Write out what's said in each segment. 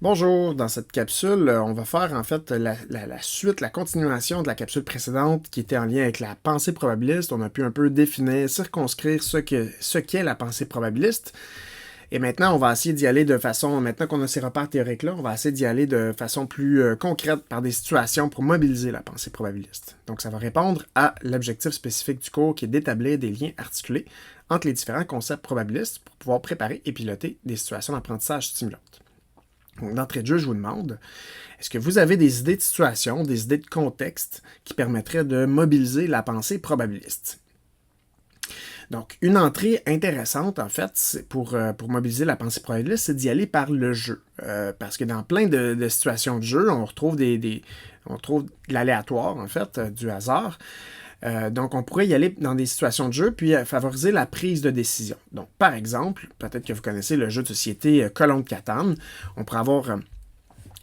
Bonjour, dans cette capsule, on va faire en fait la suite, la continuation de la capsule précédente qui était en lien avec la pensée probabiliste. On a pu un peu définir, circonscrire ce qu'est la pensée probabiliste. Et maintenant, on va essayer d'y aller de façon, maintenant qu'on a ces repères théoriques-là, on va essayer d'y aller de façon plus concrète par des situations pour mobiliser la pensée probabiliste. Donc, ça va répondre à l'objectif spécifique du cours qui est d'établir des liens articulés entre les différents concepts probabilistes pour pouvoir préparer et piloter des situations d'apprentissage stimulantes. Donc, d'entrée de jeu, je vous demande, est-ce que vous avez des idées de situation, des idées de contexte qui permettraient de mobiliser la pensée probabiliste? Donc, une entrée intéressante, en fait, pour mobiliser la pensée probabiliste, c'est d'y aller par le jeu. Parce que dans plein de situations de jeu, on retrouve on trouve de l'aléatoire, en fait, du hasard. Donc, on pourrait y aller dans des situations de jeu, puis favoriser la prise de décision. Donc, par exemple, peut-être que vous connaissez le jeu de société Colon de Catane. On pourrait avoir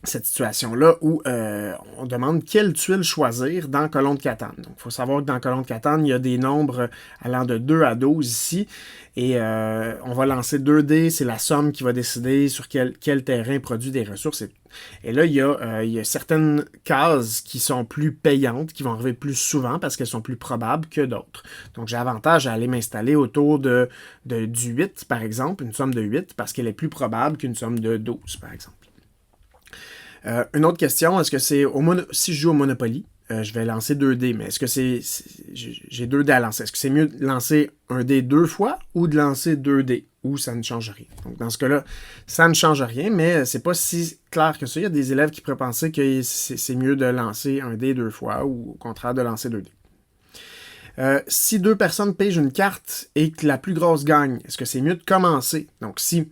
cette situation-là où on demande quelle tuile choisir dans Colon de Catane. Donc, il faut savoir que dans Colon de Catane, il y a des nombres allant de 2 à 12 ici. Et on va lancer 2 dés, c'est la somme qui va décider sur quel terrain produit des ressources. Et là, il y a certaines cases qui sont plus payantes, qui vont arriver plus souvent parce qu'elles sont plus probables que d'autres. Donc, j'ai avantage à aller m'installer autour du 8, par exemple, une somme de 8, parce qu'elle est plus probable qu'une somme de 12, par exemple. Une autre question, est-ce que c'est si je joue au Monopoly, je vais lancer 2 dés, mais est-ce que j'ai 2 dés à lancer? Est-ce que c'est mieux de lancer un dé 2 fois ou de lancer 2 dés? Ou ça ne change rien. Donc, dans ce cas-là, ça ne change rien, mais c'est pas si clair que ça. Il y a des élèves qui pourraient penser que c'est mieux de lancer un dé 2 fois ou au contraire de lancer 2 dés. Si 2 personnes pigent une carte et que la plus grosse gagne, est-ce que c'est mieux de commencer? Donc, si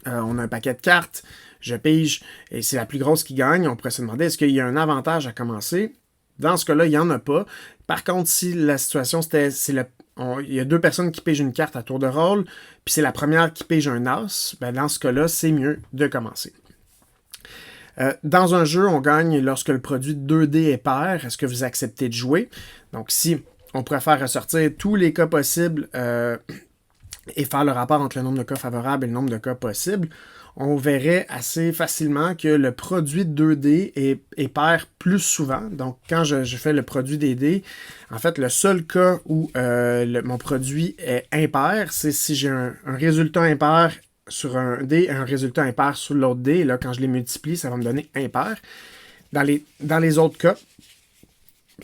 on a un paquet de cartes, je pige et c'est la plus grosse qui gagne, on pourrait se demander est-ce qu'il y a un avantage à commencer? Dans ce cas-là, il n'y en a pas. Par contre, si la situation, il y a 2 personnes qui pigent une carte à tour de rôle, puis c'est la première qui pige un as, ben dans ce cas-là, c'est mieux de commencer. Dans un jeu, on gagne lorsque le produit de 2 dés est pair. Est-ce que vous acceptez de jouer? Donc, si on préfère ressortir tous les cas possibles et faire le rapport entre le nombre de cas favorables et le nombre de cas possibles, on verrait assez facilement que le produit de 2D est pair plus souvent. Donc, quand je fais le produit des dés, en fait, le seul cas où mon produit est impair, c'est si j'ai un résultat impair sur un dé et un résultat impair sur l'autre dé. Et là, quand je les multiplie, ça va me donner impair. Dans les autres cas,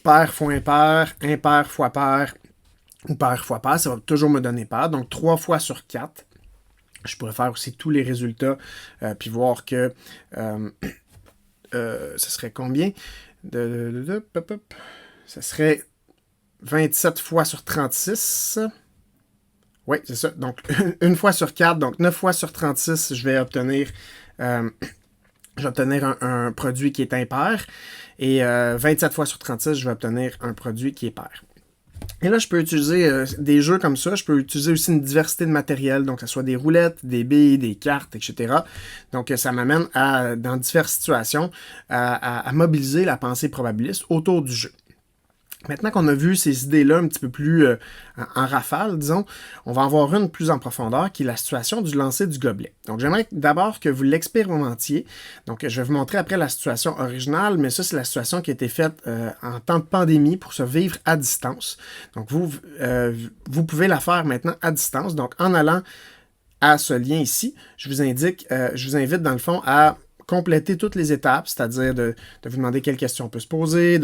pair fois impair fois pair, ou pair fois pair, ça va toujours me donner pair. Donc, 3 fois sur 4. Je pourrais faire aussi tous les résultats, puis voir que ce serait combien? Ça serait 27 fois sur 36. Oui, c'est ça. Donc, une fois sur 4, donc 9 fois sur 36, je vais obtenir un produit qui est impair. Et 27 fois sur 36, je vais obtenir un produit qui est pair. Et là, je peux utiliser des jeux comme ça. Je peux utiliser aussi une diversité de matériel, donc que ce soit des roulettes, des billes, des cartes, etc. Donc, ça m'amène dans diverses situations, à mobiliser la pensée probabiliste autour du jeu. Maintenant qu'on a vu ces idées-là un petit peu plus en rafale, disons, on va en voir une plus en profondeur qui est la situation du lancer du gobelet. Donc, j'aimerais d'abord que vous l'expérimentiez. Donc, je vais vous montrer après la situation originale, mais ça, c'est la situation qui a été faite en temps de pandémie pour se vivre à distance. Donc, vous pouvez la faire maintenant à distance. Donc, en allant à ce lien ici, je vous invite dans le fond à compléter toutes les étapes, c'est-à-dire de vous demander quelles questions on peut se poser,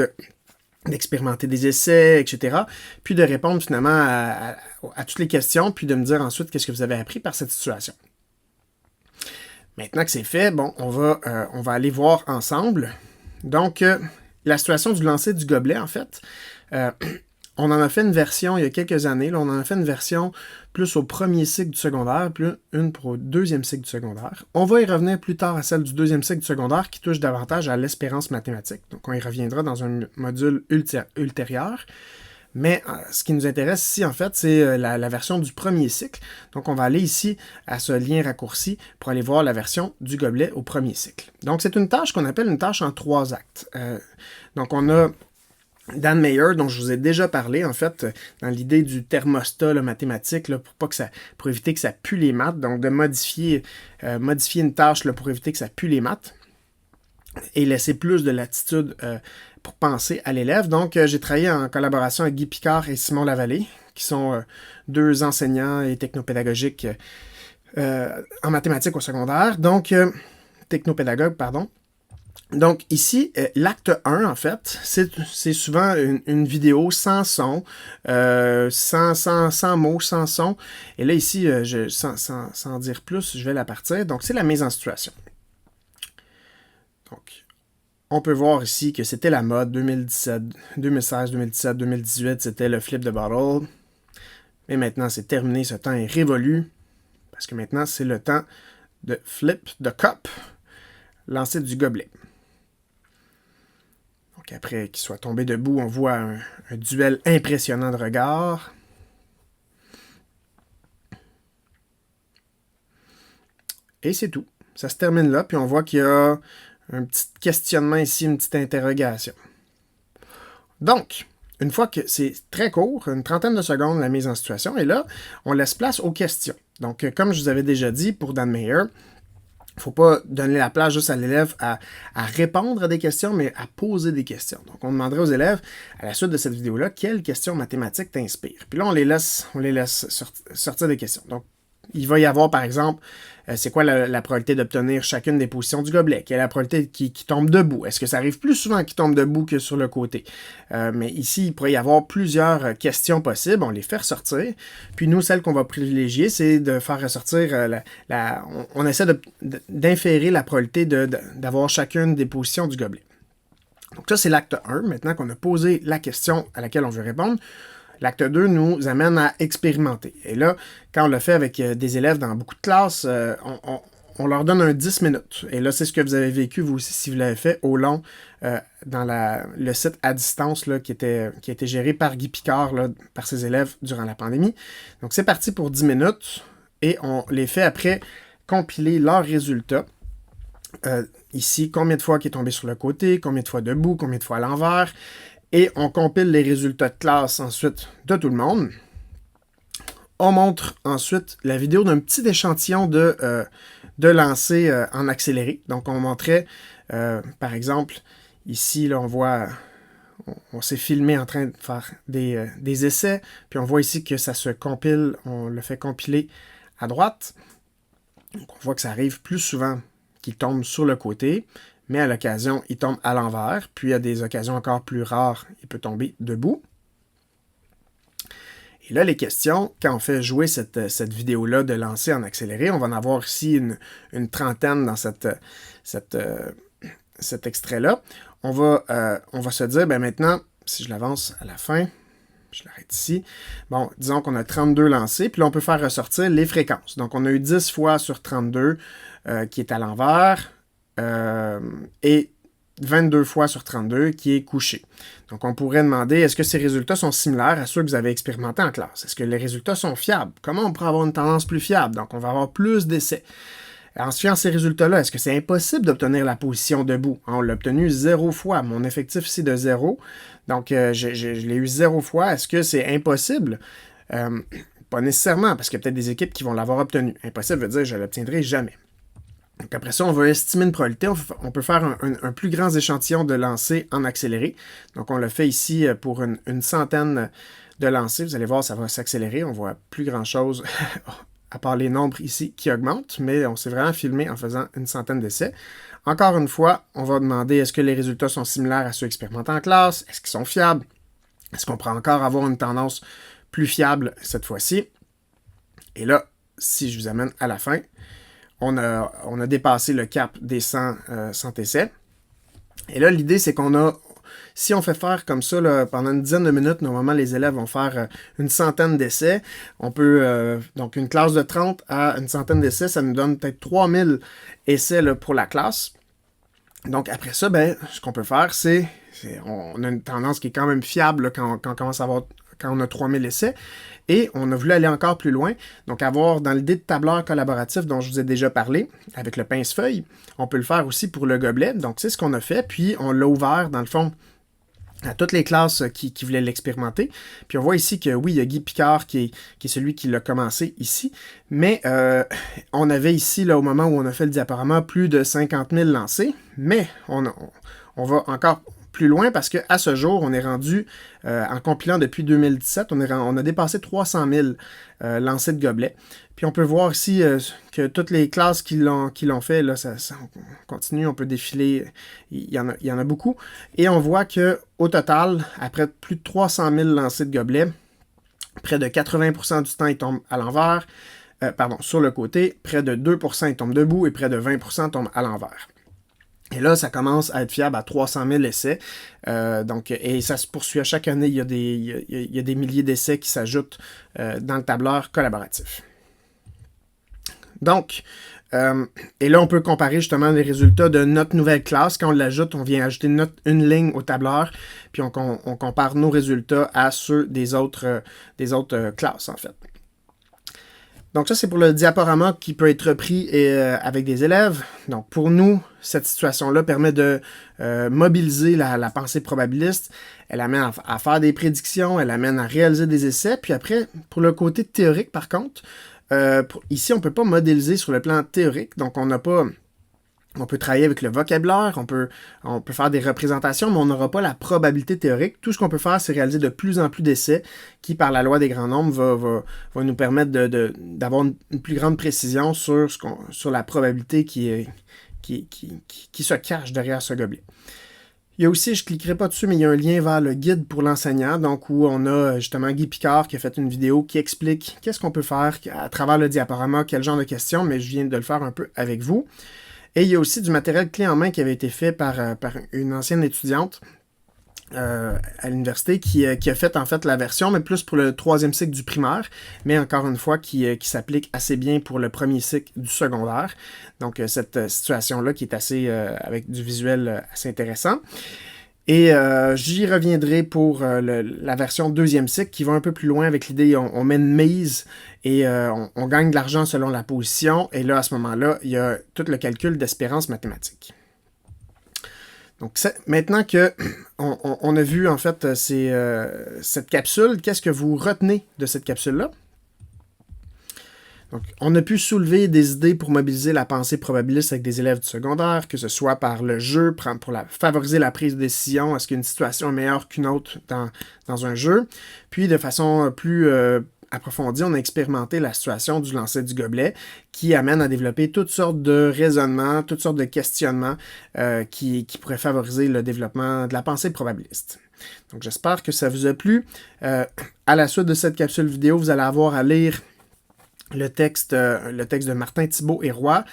d'expérimenter des essais, etc. Puis de répondre finalement à toutes les questions, puis de me dire ensuite qu'est-ce que vous avez appris par cette situation. Maintenant que c'est fait, bon, on va aller voir ensemble. Donc, la situation du lancer du gobelet, en fait, on en a fait une version il y a quelques années. Là, on en a fait une version plus au premier cycle du secondaire, puis une pour le deuxième cycle du secondaire. On va y revenir plus tard à celle du deuxième cycle du secondaire qui touche davantage à l'espérance mathématique. Donc, on y reviendra dans un module ultérieur. Mais ce qui nous intéresse ici, en fait, c'est la version du premier cycle. Donc, on va aller ici à ce lien raccourci pour aller voir la version du gobelet au premier cycle. Donc, c'est une tâche qu'on appelle une tâche en 3 actes. Donc, on a Dan Mayer, dont je vous ai déjà parlé, en fait, dans l'idée du thermostat là, mathématique, là, pour éviter que ça pue les maths, donc de modifier une tâche là, pour éviter que ça pue les maths et laisser plus de latitude pour penser à l'élève. Donc, j'ai travaillé en collaboration avec Guy Picard et Simon Lavallée, qui sont deux enseignants et technopédagogiques en mathématiques au secondaire, donc technopédagogues, pardon. Donc ici, l'acte 1, en fait, c'est souvent une vidéo sans son, sans mots, sans son. Et là, ici, sans dire plus, je vais la partir. Donc, c'est la mise en situation. Donc, on peut voir ici que c'était la mode 2017, 2016, 2017, 2018, c'était le flip de bottle. Mais maintenant, c'est terminé, ce temps est révolu. Parce que maintenant, c'est le temps de flip the cup, lancer du gobelet. Donc après qu'il soit tombé debout, on voit un duel impressionnant de regards. Et c'est tout. Ça se termine là, puis on voit qu'il y a un petit questionnement ici, une petite interrogation. Donc, une fois que c'est très court, une trentaine de secondes la mise en situation, et là, on laisse place aux questions. Donc, comme je vous avais déjà dit pour Dan Mayer, il ne faut pas donner la place juste à l'élève à répondre à des questions, mais à poser des questions. Donc, on demanderait aux élèves, à la suite de cette vidéo-là, quelles questions mathématiques t'inspirent. Puis là, on les laisse sortir des questions. Donc, il va y avoir, par exemple, c'est quoi la probabilité d'obtenir chacune des positions du gobelet? Quelle est la probabilité qui tombe debout? Est-ce que ça arrive plus souvent qu'il tombe debout que sur le côté? Mais ici, il pourrait y avoir plusieurs questions possibles. On les fait ressortir. Puis nous, celle qu'on va privilégier, c'est de faire ressortir on essaie d'inférer la probabilité d'avoir chacune des positions du gobelet. Donc ça, c'est l'acte 1. Maintenant qu'on a posé la question à laquelle on veut répondre, l'acte 2 nous amène à expérimenter. Et là, quand on le fait avec des élèves dans beaucoup de classes, on leur donne un 10 minutes. Et là, c'est ce que vous avez vécu, vous aussi, si vous l'avez fait, au long, dans le site à distance là, qui a été géré par Guy Picard, là, par ses élèves durant la pandémie. Donc, c'est parti pour 10 minutes. Et on les fait après compiler leurs résultats. Ici, combien de fois qui est tombé sur le côté, combien de fois debout, combien de fois à l'envers. Et on compile les résultats de classe ensuite de tout le monde. On montre ensuite la vidéo d'un petit échantillon de lancer en accéléré. Donc on montrait, par exemple, ici, là, on voit, on s'est filmé en train de faire des essais. Puis on voit ici que ça se compile, on le fait compiler à droite. Donc on voit que ça arrive plus souvent qu'il tombe sur le côté. Mais à l'occasion, il tombe à l'envers. Puis à des occasions encore plus rares, il peut tomber debout. Et là, les questions, quand on fait jouer cette vidéo-là de lancer en accéléré, on va en avoir ici une trentaine dans cet extrait-là. On va se dire, ben maintenant, si je l'avance à la fin, je l'arrête ici, bon, disons qu'on a 32 lancés, puis là, on peut faire ressortir les fréquences. Donc, on a eu 10 fois sur 32 qui est à l'envers, et 22 fois sur 32 qui est couché. Donc, on pourrait demander, est-ce que ces résultats sont similaires à ceux que vous avez expérimentés en classe? Est-ce que les résultats sont fiables? Comment on pourrait avoir une tendance plus fiable? Donc, on va avoir plus d'essais. En se fiant à ces résultats-là, est-ce que c'est impossible d'obtenir la position debout? On l'a obtenu 0 fois. Mon effectif ici de 0. Donc, je l'ai eu 0 fois. Est-ce que c'est impossible? Pas nécessairement, parce qu'il y a peut-être des équipes qui vont l'avoir obtenu. Impossible veut dire que je ne l'obtiendrai jamais. Donc après ça, on va estimer une probabilité. On peut faire un plus grand échantillon de lancers en accéléré. Donc on le fait ici pour une centaine de lancers. Vous allez voir, ça va s'accélérer. On voit plus grand-chose à part les nombres ici qui augmentent, mais on s'est vraiment filmé en faisant une centaine d'essais. Encore une fois, on va demander est-ce que les résultats sont similaires à ceux expérimentés en classe? Est-ce qu'ils sont fiables? Est-ce qu'on pourrait encore avoir une tendance plus fiable cette fois-ci? Et là, si je vous amène à la fin, on a dépassé le cap des 100 essais. Et là, l'idée, c'est si on fait faire comme ça là, pendant une dizaine de minutes, normalement, les élèves vont faire une centaine d'essais. On peut, donc une classe de 30 à une centaine d'essais, ça nous donne peut-être 3000 essais là, pour la classe. Donc, après ça, ben, ce qu'on peut faire, on a une tendance qui est quand même fiable là, quand on a 3000 essais. Et on a voulu aller encore plus loin, donc avoir dans l'idée de tableur collaboratif dont je vous ai déjà parlé, avec le pince-feuille, on peut le faire aussi pour le gobelet. Donc c'est ce qu'on a fait, puis on l'a ouvert dans le fond à toutes les classes qui voulaient l'expérimenter. Puis on voit ici que oui, il y a Guy Picard qui est celui qui l'a commencé ici, mais on avait ici, là, au moment où on a fait le diaporama, plus de 50 000 lancés, mais on va encore plus loin parce qu'à ce jour, on est rendu, en compilant depuis 2017, on a dépassé 300 000 lancers de gobelets. Puis on peut voir ici que toutes les classes qui l'ont fait, là, on continue, on peut défiler, il y en a beaucoup. Et on voit qu'au total, après plus de 300 000 lancers de gobelets, près de 80% du temps, ils tombent à l'envers, sur le côté, près de 2% ils tombent debout et près de 20% tombent à l'envers. Et là, ça commence à être fiable à 300 000 essais. Et ça se poursuit à chaque année. Il y a des milliers d'essais qui s'ajoutent dans le tableur collaboratif. Donc, et là, on peut comparer justement les résultats de notre nouvelle classe. Quand on l'ajoute, on vient ajouter une ligne au tableur, puis on compare nos résultats à ceux des autres classes, en fait. Donc ça, c'est pour le diaporama qui peut être repris avec des élèves. Donc pour nous, cette situation-là permet de mobiliser la pensée probabiliste. Elle amène à faire des prédictions, elle amène à réaliser des essais. Puis après, pour le côté théorique, par contre, ici, on ne peut pas modéliser sur le plan théorique. Donc on peut travailler avec le vocabulaire, on peut faire des représentations, mais on n'aura pas la probabilité théorique. Tout ce qu'on peut faire, c'est réaliser de plus en plus d'essais qui, par la loi des grands nombres, va nous permettre d'avoir une plus grande précision sur la probabilité qui se cache derrière ce gobelet. Il y a aussi, je ne cliquerai pas dessus, mais il y a un lien vers le guide pour l'enseignant, donc où on a justement Guy Picard qui a fait une vidéo qui explique qu'est-ce qu'on peut faire à travers le diaporama, quel genre de questions, mais je viens de le faire un peu avec vous. Et il y a aussi du matériel clé en main qui avait été fait par une ancienne étudiante à l'université qui a fait en fait la version, mais plus pour le 3e cycle du primaire, mais encore une fois qui s'applique assez bien pour le 1er cycle du secondaire. Donc cette situation-là qui est assez avec du visuel assez intéressant. Et j'y reviendrai pour la version 2e cycle qui va un peu plus loin avec l'idée on met une mise et on gagne de l'argent selon la position. Et là, à ce moment-là, il y a tout le calcul d'espérance mathématique. Donc maintenant qu'on a vu en fait cette capsule, qu'est-ce que vous retenez de cette capsule-là? Donc, on a pu soulever des idées pour mobiliser la pensée probabiliste avec des élèves du secondaire, que ce soit par le jeu, pour favoriser la prise de décision, est-ce qu'une situation est meilleure qu'une autre dans un jeu. Puis, de façon plus approfondie, on a expérimenté la situation du lancer du gobelet qui amène à développer toutes sortes de raisonnements, toutes sortes de questionnements qui pourraient favoriser le développement de la pensée probabiliste. Donc, j'espère que ça vous a plu. À la suite de cette capsule vidéo, vous allez avoir à lire le texte de Martin Thibault et Roy.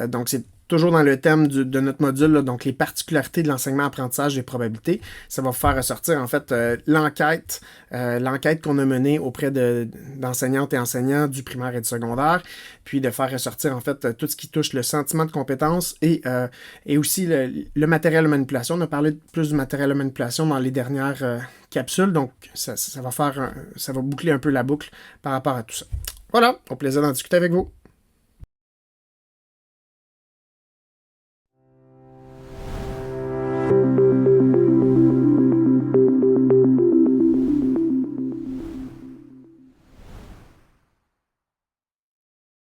Donc, c'est toujours dans le thème de notre module, là, donc les particularités de l'enseignement-apprentissage des probabilités. Ça va vous faire ressortir, en fait, l'enquête qu'on a menée auprès d'enseignantes et enseignants du primaire et du secondaire, puis de faire ressortir, en fait, tout ce qui touche le sentiment de compétence et aussi le matériel de manipulation. On a parlé plus du matériel de manipulation dans les dernières capsules, donc ça va boucler un peu la boucle par rapport à tout ça. Voilà, au plaisir d'en discuter avec vous.